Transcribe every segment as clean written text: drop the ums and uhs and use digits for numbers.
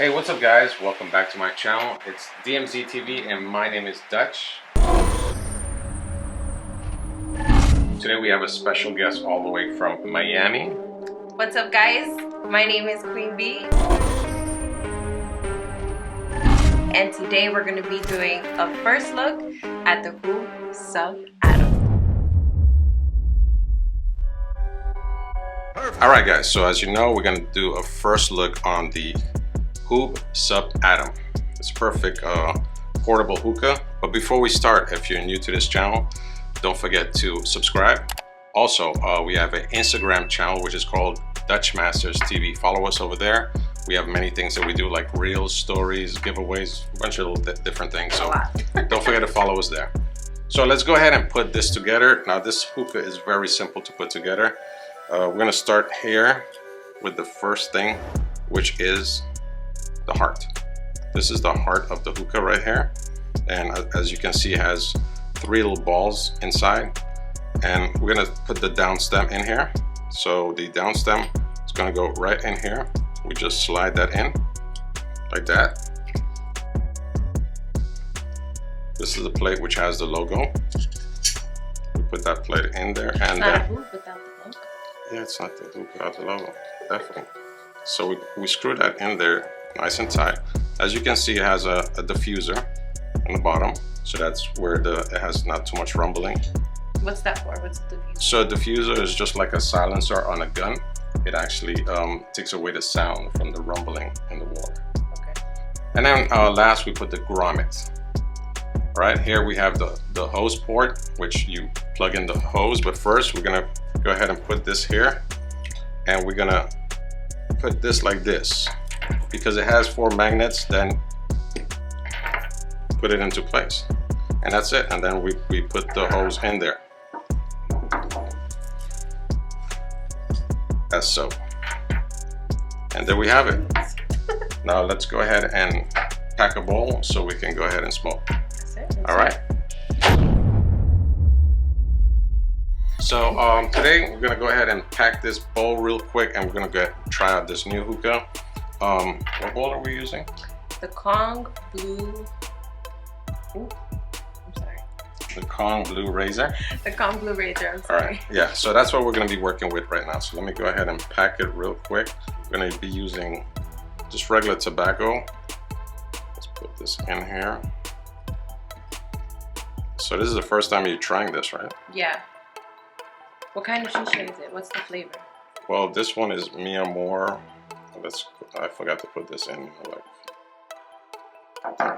Hey, what's up guys? Welcome back to my channel. It's DMZ TV and my name is Dutch. Today we have a special guest all the way from Miami. What's up guys? My name is Queen B. And today we're going to be doing a first look at the Hoob sub Adam. Alright guys, so as you know, we're going to do a first look on the Hoob sub Adam. It's a perfect portable hookah. But before we start, if you're new to this channel, don't forget to subscribe. Also, we have an Instagram channel which is called Dutch Masters TV. Follow us over there. We have many things that we do, like reels, stories, giveaways, a bunch of little different things. So don't forget to follow us there. So let's go ahead and put this together. Now this hookah is very simple to put together. We're gonna start here with the first thing, which is the heart. This is the heart of the hookah right here, and as you can see, it has 3 little balls inside, and we're gonna put the down stem in here. So the down stem is gonna go right in here. We just slide that in like that. This is the plate which has the logo. We put that plate in there, and it's not a hoop without the logo. Yeah, it's not the hoop without the logo, definitely. So we screw that in there nice and tight. As you can see, it has a diffuser on the bottom, so that's where it has not too much rumbling. What's that for? What's the diffuser? So a diffuser is just like a silencer on a gun. It actually takes away the sound from the rumbling in the water. Okay. And then last we put the grommet. Right here we have the hose port, which you plug in the hose, but first we're gonna go ahead and put this here, and we're gonna put this like this. Because it has 4 magnets, then put it into place, and that's it. And then we put the hose in there, as so, and there we have it. Now let's go ahead and pack a bowl so we can go ahead and smoke. That's it. All right. So today we're gonna go ahead and pack this bowl real quick, and we're gonna try out this new hookah. What bowl are we using? The Kong Blue. Ooh, I'm sorry. The Kong Blue Razor. The Kong Blue Razor. I'm All sorry. right. Yeah. So that's what we're going to be working with right now. So let me go ahead and pack it real quick. We're going to be using just regular tobacco. Let's put this in here. So this is the first time you're trying this, right? Yeah. What kind of shisha is it? What's the flavor? Well, this one is Mi Amor. I forgot to put this in. I'm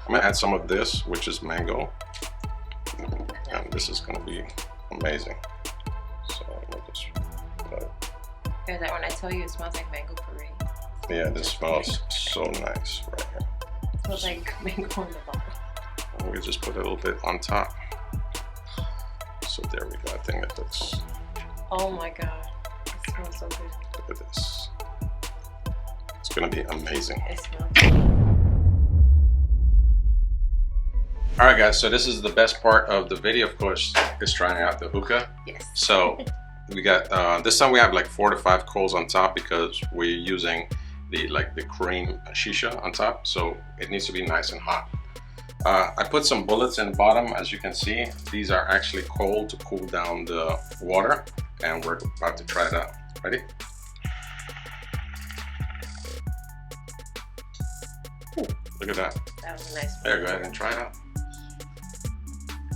gonna add some of this, which is mango, and this is gonna be amazing. So let me just put it. Is that when I tell you it smells like mango puree? Yeah, this smells so nice right here. It smells like mango in the bottle. And we just put a little bit on top. So there we go. I think it looks. Oh my god, it smells so good. Look at this. It's gonna be amazing. It smells good. All right, guys. So this is the best part of the video, of course, is trying out the hookah. Yes. So we got this time we have like 4 to 5 coals on top because we're using the cream shisha on top. So it needs to be nice and hot. I put some bullets in the bottom, as you can see. These are actually cold to cool down the water, and we're about to try it out. Ready? Ooh, look at that. That was a nice one. There, go ahead and try it out.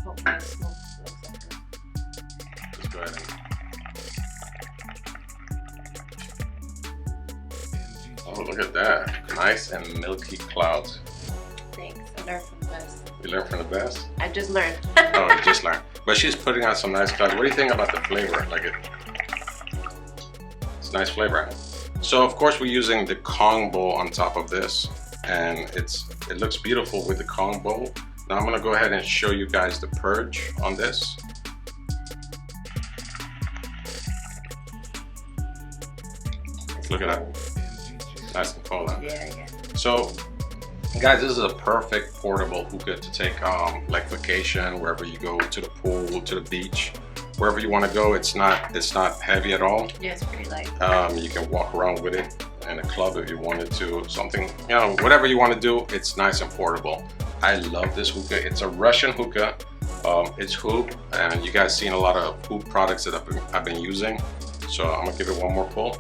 Hopefully it smells like that. Just go ahead and... Oh, look at that. Nice and milky clouds. Thanks. I learned from the best. You learned from the best? I just learned. Oh, you just learned. But she's putting out some nice clouds. What do you think about the flavor? It's nice flavor. So of course we're using the Kong bowl on top of this, and it looks beautiful with the Kong bowl. Now I'm gonna go ahead and show you guys the purge on this. Look at that. Nice and cold. Huh? Yeah. So guys, this is a perfect portable hookah to take like vacation, wherever you go, to the pool, to the beach. wherever you want to go. It's not heavy at all. Yeah, it's pretty light. You can walk around with it in a club if you wanted to. Something, you know, whatever you want to do. It's nice and portable. I love this hookah. It's a Russian hookah. It's Hoob, and you guys seen a lot of Hoob products that I've been using. So I'm gonna give it one more pull.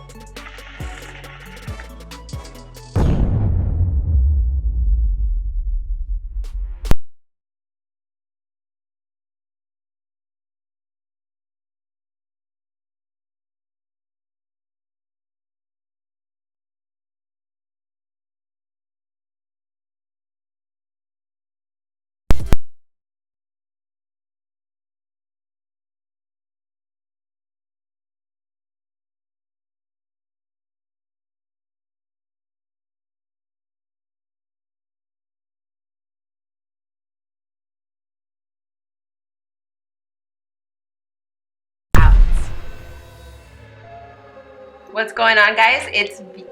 What's going on, guys? It's V.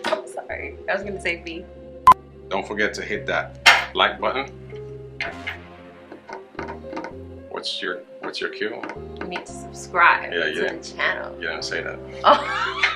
I'm sorry, I was gonna say V. Don't forget to hit that like button. What's your cue? You need to subscribe Yeah, to the channel. You didn't say that. Oh.